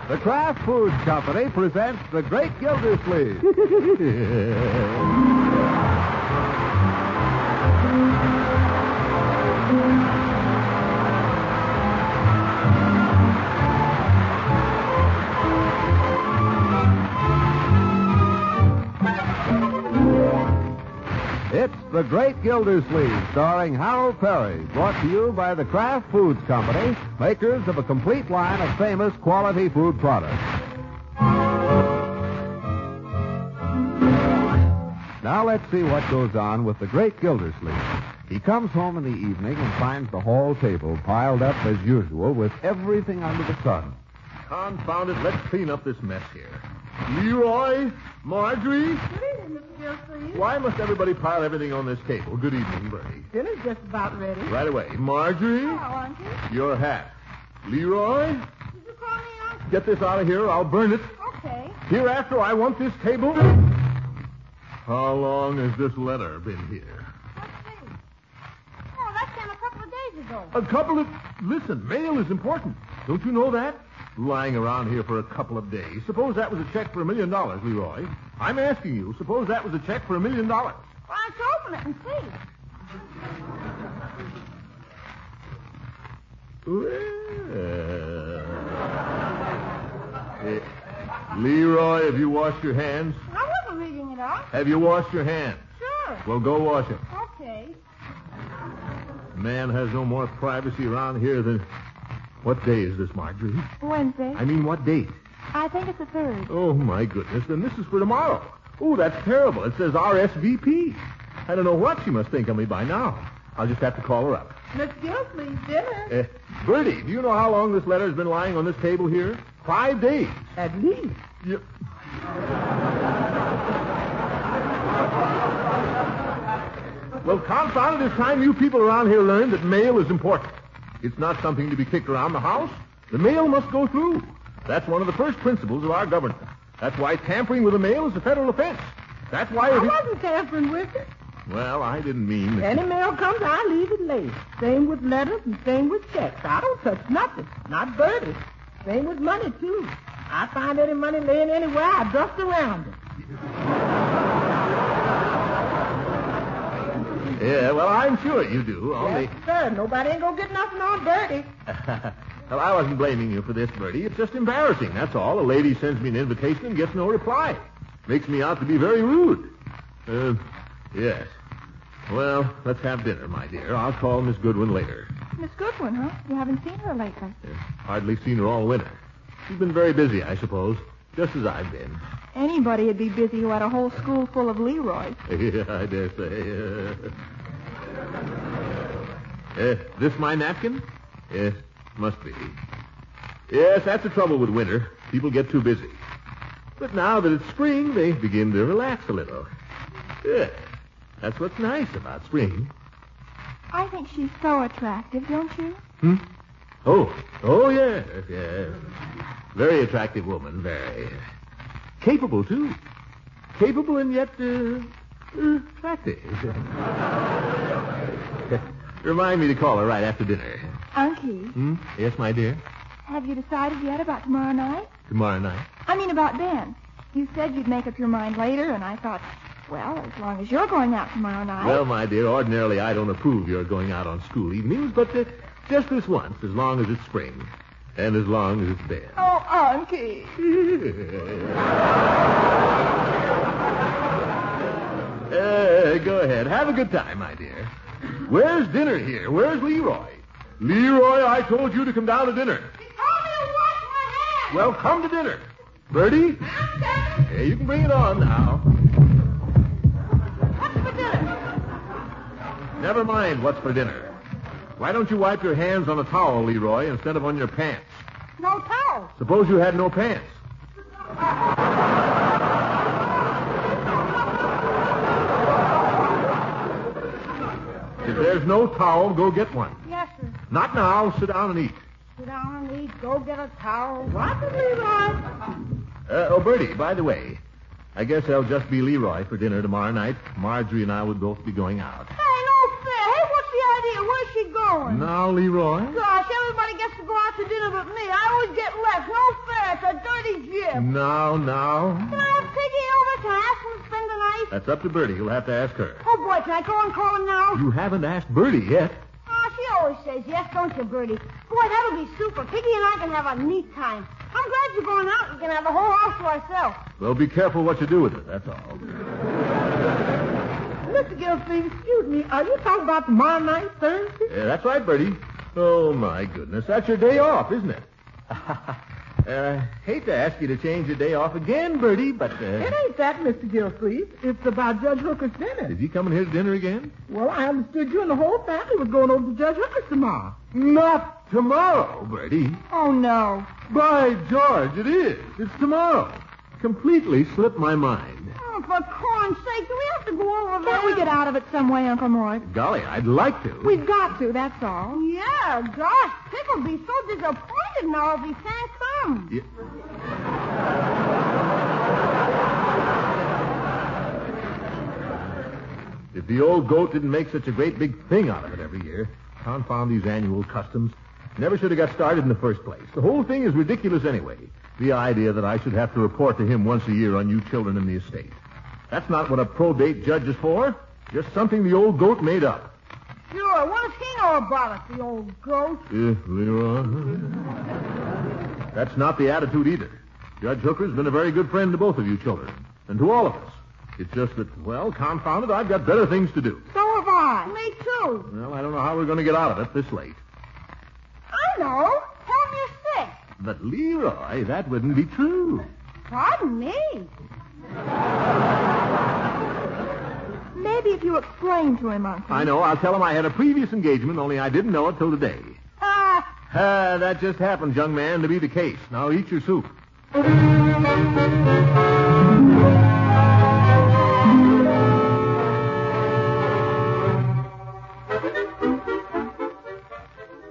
The Kraft Foods Company presents The Great Gildersleeve. It's The Great Gildersleeve, starring Harold Perry, brought to you by the Kraft Foods Company, makers of a complete line of famous quality food products. Now let's see what goes on with the Great Gildersleeve. He comes home in the evening and finds the hall table piled up as usual with everything under the sun. Confound it, let's clean up this mess here. Leroy, Marjorie. Good evening, Mr. Gildersleeve. Why must everybody pile everything on this table? Good evening, Bertie. Dinner's just about ready. Right away. Marjorie, Hello, aren't you? your hat. Leroy, Did you call me out? get this out of here or I'll burn it. Okay. Hereafter, I want this table. How long has this letter been here? Let's see. Oh, that came a couple of days ago. A couple of... Listen, mail is important. Don't you know that? Lying around here for a couple of days. Suppose that was a check for $1 million, Leroy. I'm asking you, suppose that was a check for $1 million. Well, let's open it and see. Leroy, have you washed your hands? I wasn't reading it off. Have you washed your hands? Sure. Well, go wash them. Okay. Man has no more privacy around here than... What day is this, Marjorie? Wednesday. I mean, what date? I think it's the 3rd. Oh, my goodness. Then this is for tomorrow. Oh, that's terrible. It says RSVP. I don't know what she must think of me by now. I'll just have to call her up. Miss Gildersleeve, dinner. Bertie, do you know how long this letter has been lying on this table here? 5 days. At least. Yep. Well, confound it, it's time you people around here learned that mail is important. It's not something to be kicked around the house. The mail must go through. That's one of the first principles of our government. That's why tampering with the mail is a federal offense. That's why... I wasn't tampering with it. Well, I didn't mean... that... Any mail comes, I leave it laid. Same with letters and same with checks. I don't touch nothing. Not Bertie. Same with money, too. I find any money laying anywhere, I dust around it. Yeah, well, I'm sure you do. Only... Yes, sir. Nobody ain't gonna get nothing on Bertie. Well, I wasn't blaming you for this, Bertie. It's just embarrassing, that's all. A lady sends me an invitation and gets no reply. Makes me out to be very rude. Yes. Well, let's have dinner, my dear. I'll call Miss Goodwin later. Miss Goodwin, huh? You haven't seen her lately. Hardly seen her all winter. She's been very busy, I suppose, just as I've been. Anybody'd be busy who had a whole school full of Leroys. Yeah, I dare say. This my napkin? Yes, must be. Yes, that's the trouble with winter. People get too busy. But now that it's spring, they begin to relax a little. Yeah, that's what's nice about spring. I think she's so attractive, don't you? Oh, yes. Very attractive woman, very. Capable, too. Capable and yet, attractive. Remind me to call her right after dinner. Unky, Yes, my dear? have you decided yet about tomorrow night? Tomorrow night. I mean about Ben. You said you'd make up your mind later, and I thought, well, as long as you're going out tomorrow night... Well, my dear, ordinarily I don't approve your going out on school evenings, but just this once, as long as it's spring. And as long as it's Ben. Oh, Unky. Go ahead. Have a good time, my dear. Where's dinner here? Where's Leroy? Leroy, I told you to come down to dinner. He told me to wash my hands. Well, come to dinner. Bertie? I'm coming. Yeah, you can bring it on now. What's for dinner? Never mind what's for dinner. Why don't you wipe your hands on a towel, Leroy, instead of on your pants? No towel. Suppose you had no pants. If there's no towel, go get one. Yes, sir. Not now. Sit down and eat. Sit down and eat. Go get a towel. What is Leroy? Bertie, by the way, I guess I'll just be Leroy for dinner tomorrow night. Marjorie and I would both be going out. Hey, no fair. Hey, what's the idea? Where's she going? Now, Leroy. Gosh, everybody gets to go out to dinner but me. I always get left. No fair. It's a Skip. Now. Can I have Piggy over? Can I ask him to spend the night? That's up to Bertie. You'll have to ask her. Oh, boy, can I go and call him now? You haven't asked Bertie yet. Oh, she always says yes, don't you, Bertie? Boy, that'll be super. Piggy and I can have a neat time. I'm glad you're going out. We can have the whole house to ourselves. Well, be careful what you do with it, that's all. Mr. Gilsleeve, excuse me. Are you talking about tomorrow night, Thursday? Yeah, that's right, Bertie. Oh, my goodness. That's your day off, isn't it? Hate to ask you to change your day off again, Bertie, but... It ain't that, Mr. Gilsleeve. It's about Judge Hooker's dinner. Is he coming here to dinner again? Well, I understood you and the whole family was going over to Judge Hooker's tomorrow. Not tomorrow, Bertie. Oh, no. By George, it is. It's tomorrow. Completely slipped my mind. Oh, for corn's sake, do we have to go over there? Can't we get out of it some way, Uncle Mort? Golly, I'd like to. We've got to, that's all. Yeah, gosh, Pick'll be so disappointed now if he can't come. Yeah. If the old goat didn't make such a great big thing out of it every year, confound these annual customs. Never should have got started in the first place. The whole thing is ridiculous anyway. The idea that I should have to report to him once a year on you children in the estate. That's not what a probate judge is for. Just something the old goat made up. Sure, what does he know about it, the old goat? Leroy. That's not the attitude either. Judge Hooker's been a very good friend to both of you children, and to all of us. It's just that, well, confound it, I've got better things to do. So have I. Me too. Well, I don't know how we're going to get out of it this late. I know. Tell him you're sick. But, Leroy, that wouldn't be true. Pardon me. Maybe if you explain to him, Uncle. I know. I'll tell him I had a previous engagement, only I didn't know it till today. That just happened, young man, to be the case. Now eat your soup.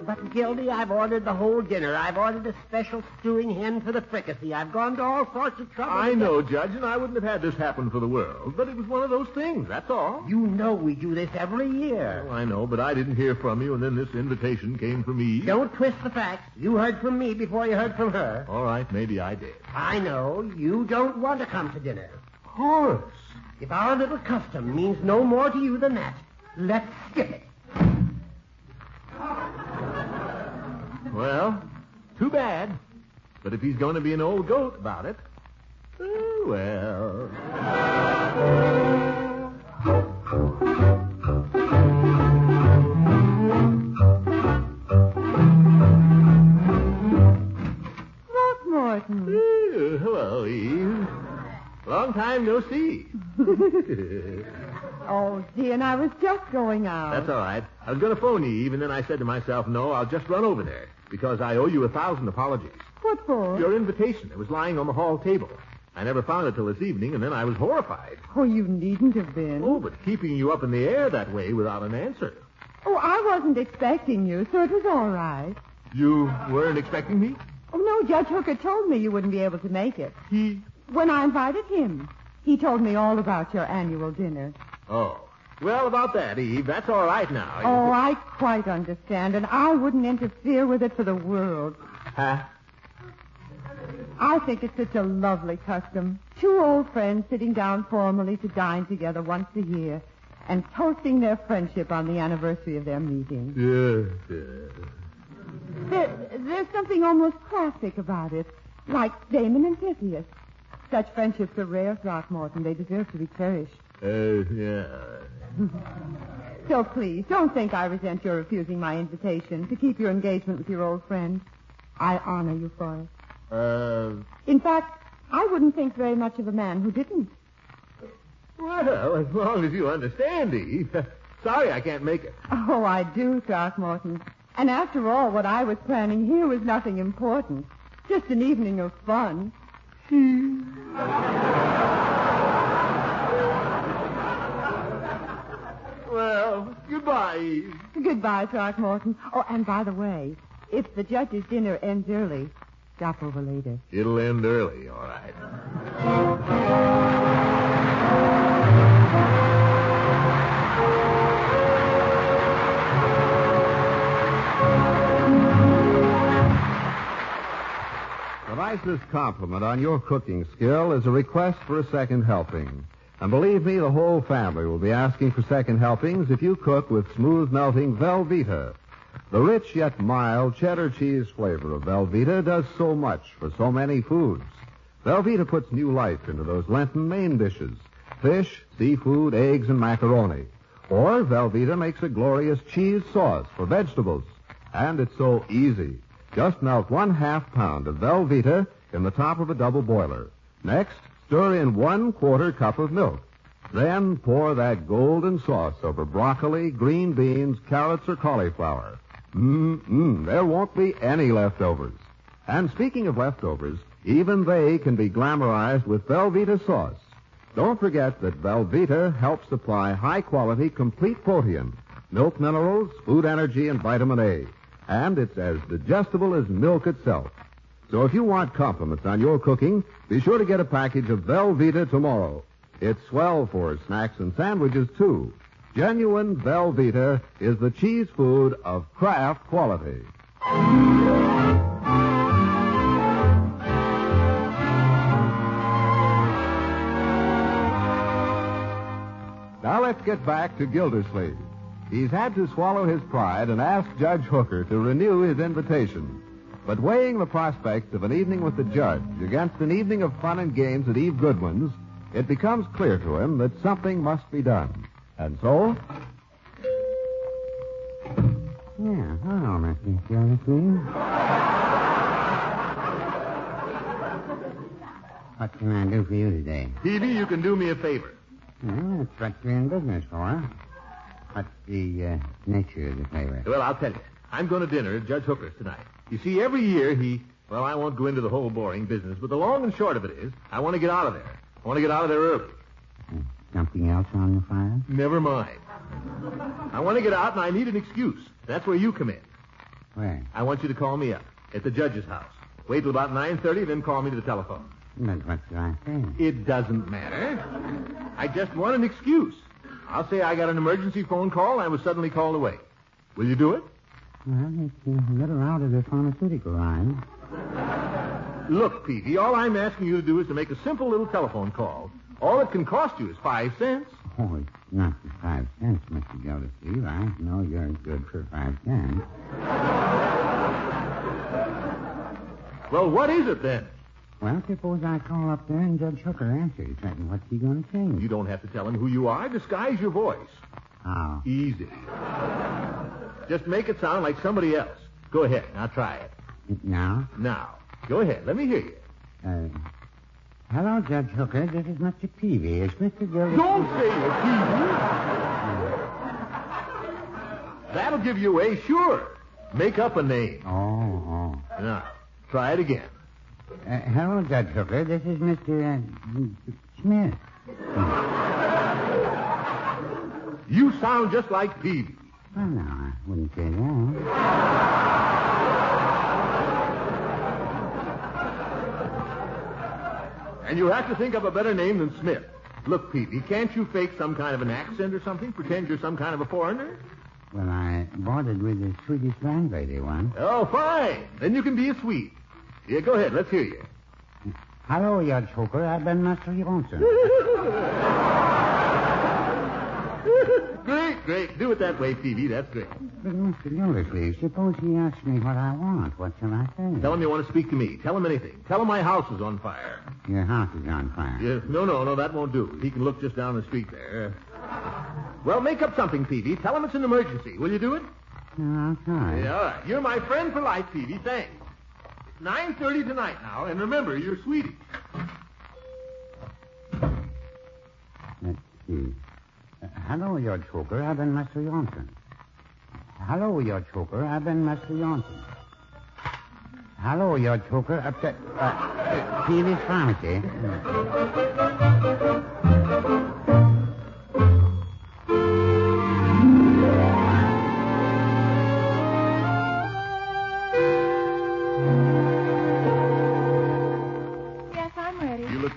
But, Gildy, I've ordered the whole dinner. I've ordered a special stewing hen for the fricassee. I've gone to all sorts of trouble. I know, Judge, and I wouldn't have had this happen for the world. But it was one of those things, that's all. You know we do this every year. Well, I know, but I didn't hear from you, and then this invitation came from me. Don't twist the facts. You heard from me before you heard from her. All right, maybe I did. I know. You don't want to come to dinner. Horace. If our little custom means no more to you than that, let's skip it. Well, too bad. But if he's going to be an old goat about it, oh, well. Throckmorton. Hello, Eve. Long time no see. Oh, dear, and I was just going out. That's all right. I was going to phone you, Eve, and then I said to myself, no, I'll just run over there. Because I owe you 1,000 apologies. What for? Your invitation. It was lying on the hall table. I never found it till this evening, and then I was horrified. Oh, you needn't have been. Oh, but keeping you up in the air that way without an answer. Oh, I wasn't expecting you, so it was all right. You weren't expecting me? Oh, no, Judge Hooker told me you wouldn't be able to make it. When I invited him, he told me all about your annual dinner. Oh. Well, about that, Eve, that's all right now. Oh, I quite understand, and I wouldn't interfere with it for the world. Huh? I think it's such a lovely custom. Two old friends sitting down formally to dine together once a year and toasting their friendship on the anniversary of their meeting. There's something almost classic about it, like Damon and Pythias. Such friendships are rare, Throckmorton. They deserve to be cherished. Yeah. So please, don't think I resent your refusing my invitation to keep your engagement with your old friend. I honor you for it. In fact, I wouldn't think very much of a man who didn't. Well, as long as you understand, Eve. Sorry I can't make it. Oh, I do, Throckmorton. And after all, what I was planning here was nothing important. Just an evening of fun. Well, goodbye, Eve. Goodbye, Throckmorton. Oh, and by the way, if the judge's dinner ends early, stop over later. It'll end early, all right. The nicest compliment on your cooking skill is a request for a second helping. And believe me, the whole family will be asking for second helpings if you cook with smooth melting Velveeta. The rich yet mild cheddar cheese flavor of Velveeta does so much for so many foods. Velveeta puts new life into those Lenten main dishes: fish, seafood, eggs, and macaroni. Or Velveeta makes a glorious cheese sauce for vegetables. And it's so easy. Just melt 1/2 pound of Velveeta in the top of a double boiler. Next, stir in 1/4 cup of milk. Then pour that golden sauce over broccoli, green beans, carrots, or cauliflower. There won't be any leftovers. And speaking of leftovers, even they can be glamorized with Velveeta sauce. Don't forget that Velveeta helps supply high-quality, complete protein, milk minerals, food energy, and vitamin A. And it's as digestible as milk itself. So if you want compliments on your cooking, be sure to get a package of Velveeta tomorrow. It's swell for snacks and sandwiches, too. Genuine Velveeta is the cheese food of Kraft quality. Now let's get back to Gildersleeve. He's had to swallow his pride and ask Judge Hooker to renew his invitation. But weighing the prospects of an evening with the judge against an evening of fun and games at Eve Goodwin's, it becomes clear to him that something must be done. And so... Yeah, hello, Mr. Gildersleeve. What can I do for you today? Peavy, you can do me a favor. Well, that's what you're in business for. What's the nature of the favor? Well, I'll tell you. I'm going to dinner at Judge Hooker's tonight. You see, every year well, I won't go into the whole boring business, but the long and short of it is, I want to get out of there. I want to get out of there early. Something else on the fire? Never mind. I want to get out, and I need an excuse. That's where you come in. Where? I want you to call me up at the judge's house. Wait till about 9:30, then call me to the telephone. But what should I say? It doesn't matter. I just want an excuse. I'll say I got an emergency phone call and I was suddenly called away. Will you do it? Well, it's a little out of the pharmaceutical line. Look, Peavy, all I'm asking you to do is to make a simple little telephone call. All it can cost you is 5 cents. Oh, it's not for 5 cents, Mr. Gildersleeve. I know you're good for 5 cents. Well, what is it then? Well, suppose I call up there and Judge Hooker answers. What's he going to say? You don't have to tell him who you are. Disguise your voice. How? Easy. Just make it sound like somebody else. Go ahead. Now try it. Now? Now. Go ahead. Let me hear you. Hello, Judge Hooker. This is Mr. Peavy. Is Mr. Gildersleeve... Don't say it, Peavy. That'll give you away, sure. Make up a name. Oh. Now, try it again. Hello, Judge Hooker. This is Mr. Smith. You sound just like Peavy. Well, no, I wouldn't say that. And you have to think of a better name than Smith. Look, Peavy, can't you fake some kind of an accent or something? Pretend you're some kind of a foreigner? Well, I boarded with a Swedish landlady once. Oh, fine. Then you can be a Swede. Yeah, go ahead. Let's hear you. Hello, Judge Hooker. I've been Master Johnson. Great. Do it that way, Peavy. That's great. But, Mr. Gildersleeve, suppose he asks me what I want. What shall I say? Tell him you want to speak to me. Tell him anything. Tell him my house is on fire. Your house is on fire. Yeah, no, that won't do. He can look just down the street there. Well, make up something, Peavy. Tell him it's an emergency. Will you do it? No, I'll try. Yeah, all right. You're my friend for life, Peavy. Thanks. 9:30 tonight now, and remember, you're Swedish. Let's see. Hello, Judge Hooker. I've been Master Johnson. Hello, Judge Hooker. I've been Master Johnson. Hello, Judge Hooker. Up to Peavy's Pharmacy.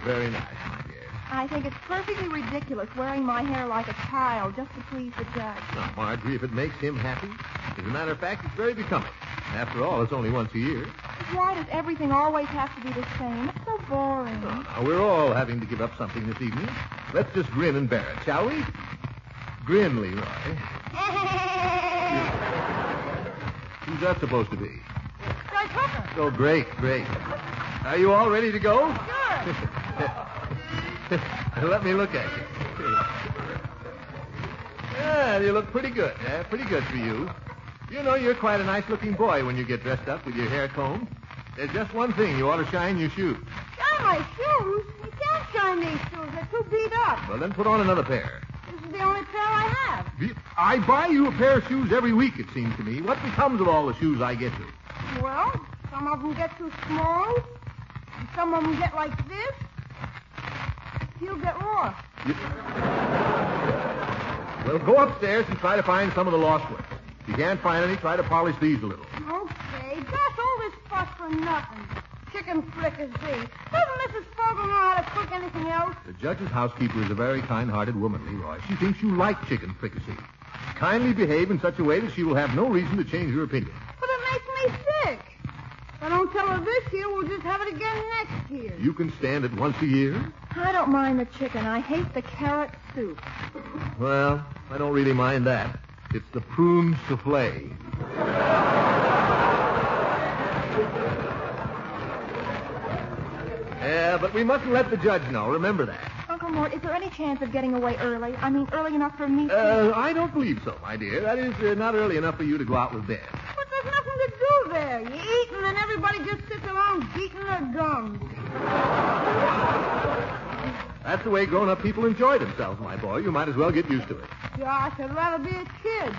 Very nice, my dear. I think it's perfectly ridiculous wearing my hair like a child just to please the judge. Now, Marjorie, if it makes him happy, as a matter of fact, it's very becoming. After all, it's only once a year. Why does everything always have to be the same? It's so boring. Now, we're all having to give up something this evening. Let's just grin and bear it, shall we? Grin, Leroy. Who's that supposed to be? Judge Hooker. Oh, great. Are you all ready to go? Sure. Let me look at you. Yeah, you look pretty good. Pretty good for you. You know, you're quite a nice-looking boy when you get dressed up with your hair combed. There's just one thing. You ought to shine your shoes. Shine my shoes? You can't shine these shoes. They're too beat up. Well, then put on another pair. This is the only pair I have. I buy you a pair of shoes every week, it seems to me. What becomes of all the shoes I get you? Well, some of them get too small. And some of them get like this. You'll get more. Well, go upstairs and try to find some of the lost ones. If you can't find any, try to polish these a little. Okay, gosh, all this fuss for nothing. Chicken fricassee. Doesn't Mrs. Fogel know how to cook anything else? The judge's housekeeper is a very kind-hearted woman, Leroy. She thinks you like chicken fricassee. Kindly behave in such a way that she will have no reason to change her opinion. But it makes me sick. If I don't tell her this year, we'll just have it again next year. You can stand it once a year? I don't mind the chicken. I hate the carrot soup. Well, I don't really mind that. It's the prune souffle. Yeah, but we mustn't let the judge know. Remember that. Uncle Mort, is there any chance of getting away early? I mean, early enough for me to... I don't believe so, my dear. That is not early enough for you to go out with Ben. But there's nothing to do there. You eat and then everybody just sits around beating their gums. That's the way grown-up people enjoy themselves, my boy. You might as well get used to it. Gosh, I'd rather be a kid.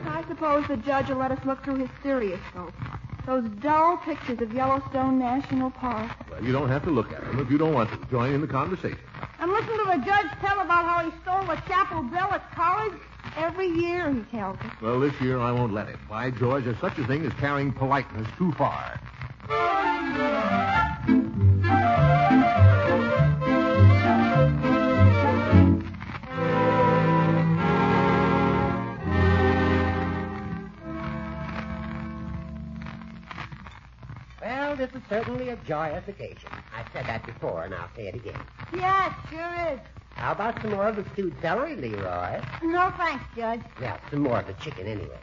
I suppose the judge will let us look through his stereoscope. Those dull pictures of Yellowstone National Park. Well, you don't have to look at them if you don't want to. Join in the conversation. And listen to the judge tell about how he stole the chapel bell at college. Every year he tells us. Well, this year I won't let him. By George, there's such a thing as carrying politeness too far. Well, this is certainly a joyous occasion. I've said that before, and I'll say it again. Yeah, it sure is. How about some more of the stewed celery, Leroy? No thanks, Judge. Well, some more of the chicken anyway.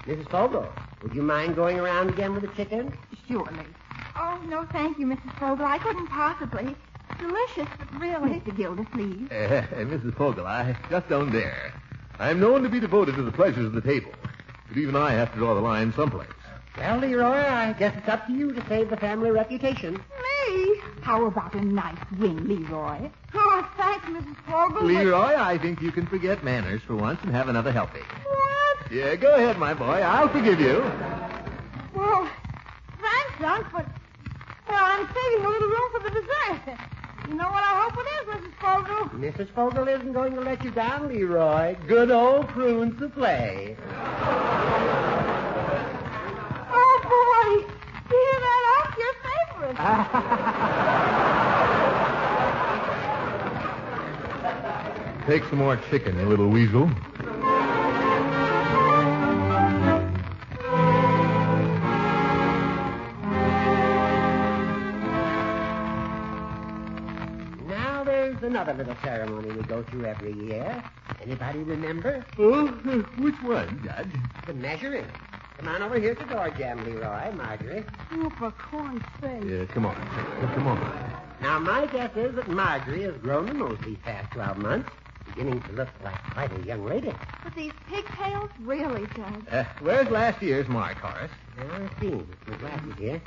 Mrs. Fogel, would you mind going around again with the chicken? Surely. Oh, no, thank you, Mrs. Fogel. I couldn't possibly. Delicious, but really... Mr. Gildersleeve. Mrs. Fogel, I just don't dare. I'm known to be devoted to the pleasures of the table. But even I have to draw the line someplace. Well, Leroy, I guess it's up to you to save the family reputation. Me? How about a nice wing, Leroy? Oh, thanks, Mrs. Fogel. Leroy, I think you can forget manners for once and have another helping. What? Yeah, go ahead, my boy. I'll forgive you. Well, thanks, Unc, but I'm saving a little room for the dessert. You know what I hope it is, Mrs. Fogel? Mrs. Fogel isn't going to let you down, Leroy. Good old prune souffle. Oh, boy. You hear that, Unc? Your favorite. Take some more chicken, you little weasel. Now there's another little ceremony we go through every year. Anybody remember? Oh, which one, Judge? The measuring. Come on over here to the door jam, Leroy, Marjorie. Oh, for corn's sake. Yeah, come on. Come on. Now, my guess is that Marjorie has grown the most these past 12 months, beginning to look like quite a young lady. But these pigtails, really, Judge. Where's last year's mark, Horace? Let's see. My glasses here.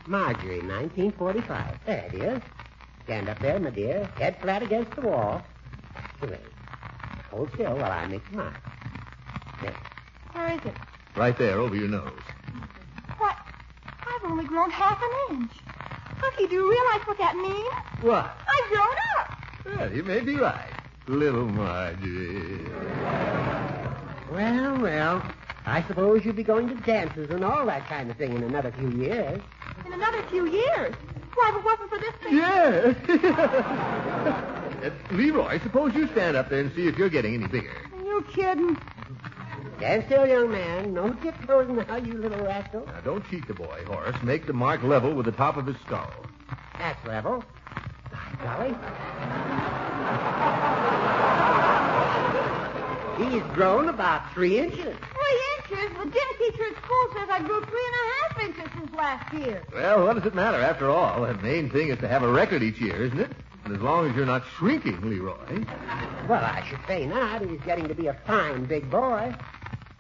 Marjorie, 1945. There it is. Stand up there, my dear. Head flat against the wall. Wait. Hold still while I make the mark. There. Where is it? Right there, over your nose. What? I've only grown half an inch. Cookie, do you realize what that means? What? I've grown up. Well, you may be right. Little Marjorie. Well. I suppose you'll be going to dances and all that kind of thing in another few years. In another few years. Why, if it wasn't for this thing... Yes. Leroy, suppose you stand up there and see if you're getting any bigger. Are you kidding? Stand still, young man. No tiptoes now, you little rascal. Now, don't cheat the boy, Horace. Make the mark level with the top of his skull. That's level. Golly. He's grown about 3 inches. 3 inches? The gym teacher at school says I grew 3.5 inches since last year. Well, what does it matter? After all, the main thing is to have a record each year, isn't it? And as long as you're not shrinking, Leroy. Well, I should say not. He's getting to be a fine big boy.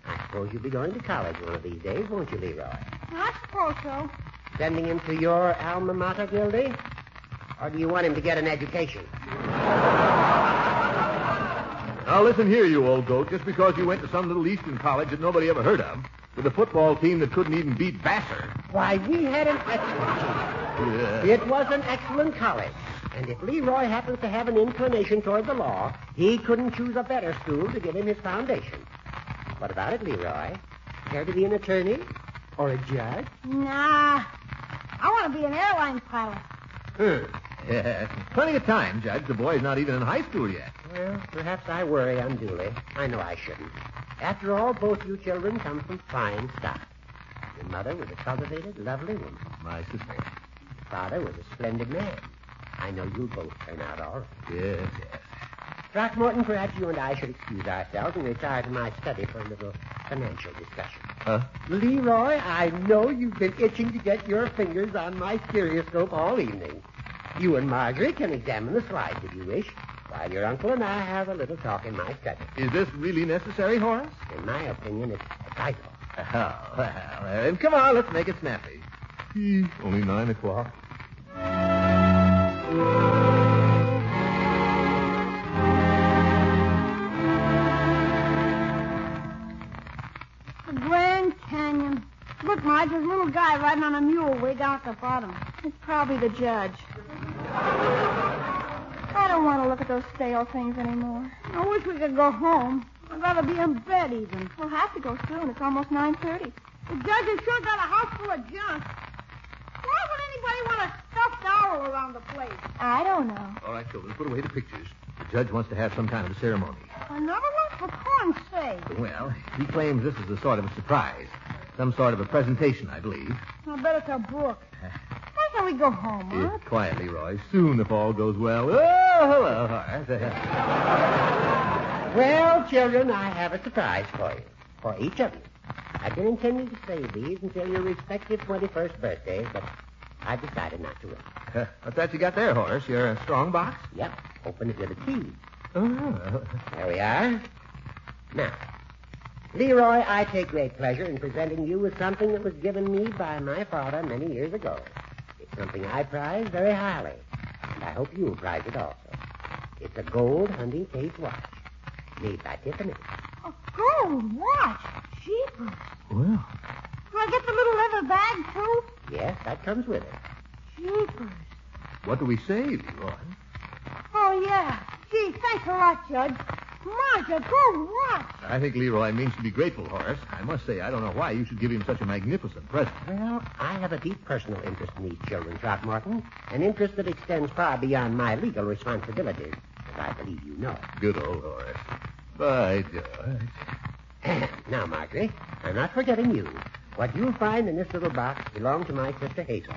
I suppose you'll be going to college one of these days, won't you, Leroy? I suppose so. Sending him to your alma mater, Gildy? Or do you want him to get an education? Now, listen here, you old goat. Just because you went to some little Eastern college that nobody ever heard of, with a football team that couldn't even beat Vassar. Why, we had an excellent team. It was an excellent college. And if Leroy happens to have an inclination toward the law, he couldn't choose a better school to give him his foundation. What about it, Leroy? Care to be an attorney? Or a judge? Nah. I want to be an airline pilot. Yeah, plenty of time, Judge. The boy's not even in high school yet. Well, perhaps I worry unduly. I know I shouldn't. After all, both you children come from fine stock. Your mother was a cultivated, lovely woman. My sister. Father was a splendid man. I know you'll both turn out all right. Yes. Throckmorton, perhaps you and I should excuse ourselves and retire to my study for a little financial discussion. Huh? Leroy, I know you've been itching to get your fingers on my stereoscope all evening. You and Marjorie can examine the slides if you wish, while your uncle and I have a little talk in my study. Is this really necessary, Horace? In my opinion, it's vital. Oh, well, then come on, let's make it snappy. Only 9 o'clock. The Grand Canyon. Look, Marge, there's a little guy riding on a mule way down at the bottom. It's probably the judge. I don't want to look at those stale things anymore. I wish we could go home. I'd rather be in bed even. We'll have to go soon. It's almost 9:30. The judge has sure got a house full of junk. Why would anybody want a stuffed owl around the place? I don't know. All right, children, put away the pictures. The judge wants to have some kind of a ceremony. Another one for corn's sake. Well, he claims this is a sort of a surprise. Some sort of a presentation, I believe. I bet it's a book. Why can't we go home, huh? Quietly, Roy. Soon, if all goes well. Oh, hello, Horace. Well, children, I have a surprise for you. For each of you. I've been intending to save these until your respective 21st birthdays, but I've decided not to wait. What's that you got there, Horace? Your strong box? Yep. Open it with a key. Oh. There we are. Now, Leroy, I take great pleasure in presenting you with something that was given me by my father many years ago. It's something I prize very highly, and I hope you'll prize it also. It's a gold hunting case watch, made by Tiffany. A gold watch? Jeepers. Well. Do I get the little leather bag, too? Yes, that comes with it. Jeepers. What do we say, Leroy? Oh, yeah. Gee, thanks a lot, Judge. Marge, a gold watch. I think Leroy means to be grateful, Horace. I must say, I don't know why you should give him such a magnificent present. Well, I have a deep personal interest in these children, Throckmorton. An interest that extends far beyond my legal responsibilities, as I believe you know. Good old Horace. By George. Now, Marjorie, I'm not forgetting you. What you'll find in this little box belonged to my sister Hazel.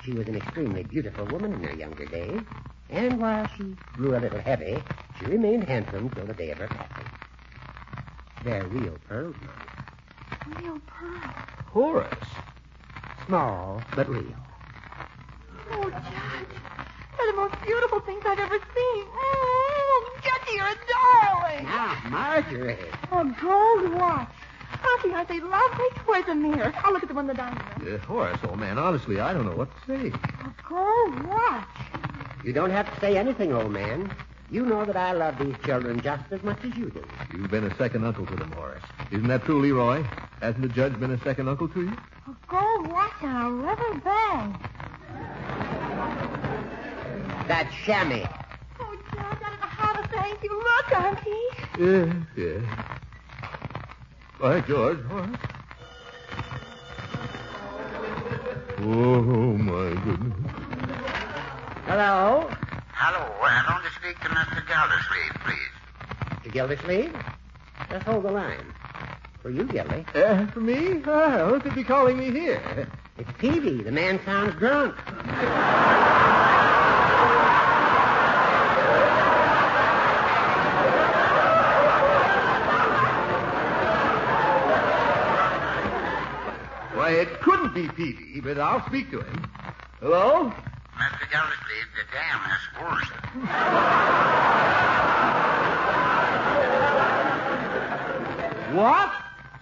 She was an extremely beautiful woman in her younger days, and while she grew a little heavy, she remained handsome till the day of her passing. They're real pearls, Marjorie. Real pearls. Horace. Small, but real. Oh, Judge, they're the most beautiful things I've ever seen. Oh, Judge, you're a darling. Now, Marjorie. A gold watch. Auntie, aren't they lovely? Where's the mirror? I'll look at them in the dining room. Horace, old man, honestly, I don't know what to say. A gold watch. You don't have to say anything, old man. You know that I love these children just as much as you do. You've been a second uncle to them, Horace. Isn't that true, Leroy? Hasn't the judge been a second uncle to you? A gold watch and a leather bag. That's chamois. Oh, Judge, I don't know how to thank you. Look, Auntie. Yes. By George, Horace. Oh, my goodness. Hello? Hello. I want to speak to Mr. Gildersleeve, please. Mr. Gildersleeve? Just hold the line. For you, Gildy. For me? Who could be calling me here? It's Peavy. The man sounds drunk. Why, it couldn't be Peavy, but I'll speak to him. Hello? Mr. Gildersleeve, the dam has burst. What?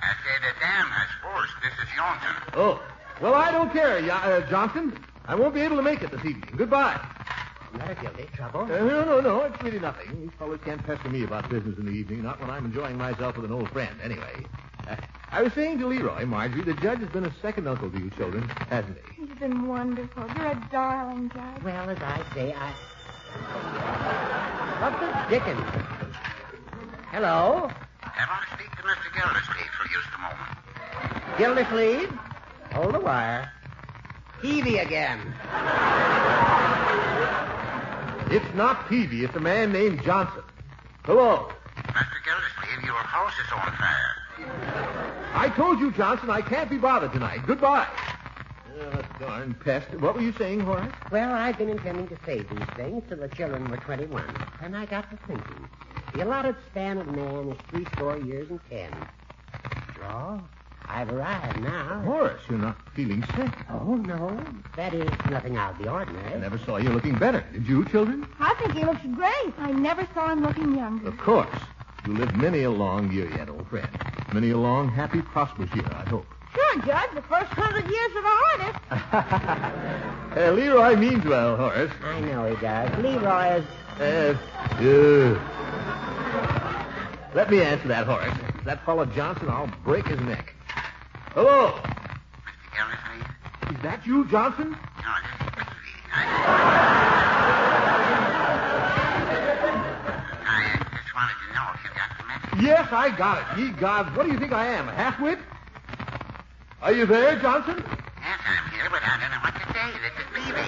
I say the dam has burst. This is Johnson. Oh. Well, I don't care, Johnson. I won't be able to make it this evening. Goodbye. Matter, Gildy? Trouble? No. It's really nothing. These fellows can't pester me about business in the evening, not when I'm enjoying myself with an old friend, anyway. I was saying to Leroy, Marjorie, the judge has been a second uncle to you children, hasn't he? He's been wonderful. You're a darling, Judge. Well, as I say, What the dickens? Hello? I want to speak to Mr. Gildersleeve for just a moment. Gildersleeve? Hold the wire. Peavy again. It's not Peavy. It's a man named Johnson. Hello. Mr. Gildersleeve, your house is on fire. I told you, Johnson, I can't be bothered tonight. Goodbye. Darn pest. What were you saying, Horace? Well, I've been intending to save these things till the children were 21. And I got to thinking. The allotted span of man is 70 years and 10. Well, I've arrived now. Horace, you're not feeling sick. Oh, no. That is nothing out of the ordinary. I never saw you looking better. Did you, children? I think he looks great. I never saw him looking younger. Of course. You lived many a long year yet, old friend. Many a long, happy, prosperous year, I hope. Sure, Judge. The first 100 years are the hardest. Leroy means well, Horace. I know he does. Leroy is... Let me answer that, Horace. That fellow Johnson, I'll break his neck. Hello. Mr. Gildersleeve? Is that you, Johnson? No, this is Peavy. I just wanted to know if you got the message. Yes, I got it. Ye gods, what do you think I am, a half-wit? Are you there, Johnson? Yes, I'm here, but I don't know what to say. This is Peavy.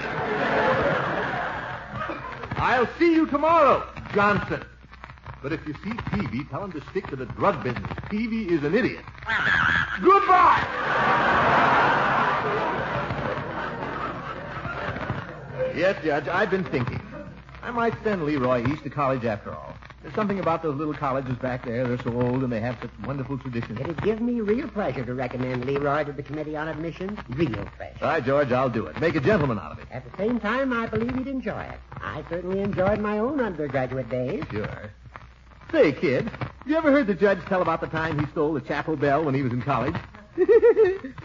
I'll see you tomorrow, Johnson. But if you see Peavy, tell him to stick to the drug business. Peavy is an idiot. Well, now, Goodbye! Yes, Judge, I've been thinking. I might send Leroy east to college after all. There's something about those little colleges back there. They're so old and they have such wonderful traditions. It'd give me real pleasure to recommend Leroy to the Committee on Admissions. Real pleasure. All right, George, I'll do it. Make a gentleman out of it. At the same time, I believe he'd enjoy it. I certainly enjoyed my own undergraduate days. Sure. Say, kid, you ever heard the judge tell about the time he stole the chapel bell when he was in college?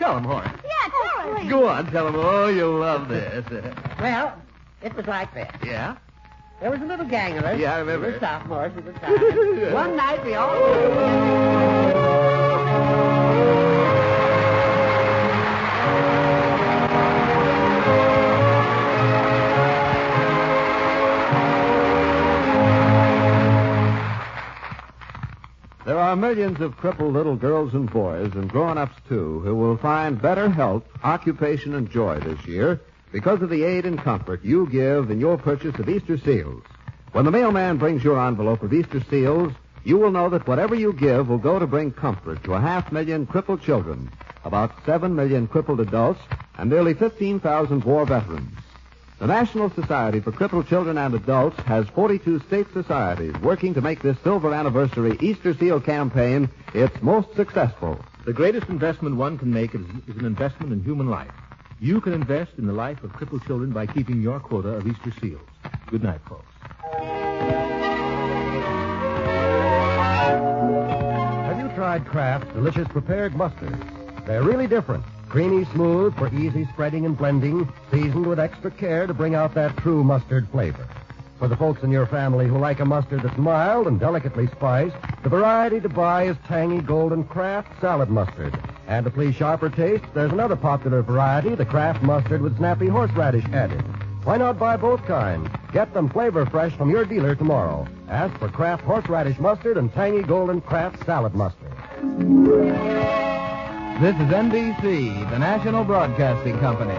Tell him, Horace. Yeah, tell him. Go on, tell him. Oh, you'll love this. Well, it was like this. Yeah? There was a little gang of us. Yeah, I remember. We were sophomores at the time. One night we all... There are millions of crippled little girls and boys, and grown-ups too, who will find better health, occupation, and joy this year because of the aid and comfort you give in your purchase of Easter seals. When the mailman brings your envelope of Easter seals, you will know that whatever you give will go to bring comfort to 500,000 crippled children, about 7 million crippled adults, and nearly 15,000 war veterans. The National Society for Crippled Children and Adults has 42 state societies working to make this silver anniversary Easter Seal campaign its most successful. The greatest investment one can make is an investment in human life. You can invest in the life of crippled children by keeping your quota of Easter seals. Good night, folks. Have you tried Kraft's delicious prepared mustards? They're really different. Creamy smooth for easy spreading and blending, seasoned with extra care to bring out that true mustard flavor. For the folks in your family who like a mustard that's mild and delicately spiced, the variety to buy is tangy Golden Kraft salad mustard. And to please sharper taste, there's another popular variety, the Kraft mustard with snappy horseradish added. Why not buy both kinds? Get them flavor fresh from your dealer tomorrow. Ask for Kraft horseradish mustard and tangy Golden Kraft salad mustard. This is NBC, the national broadcasting company.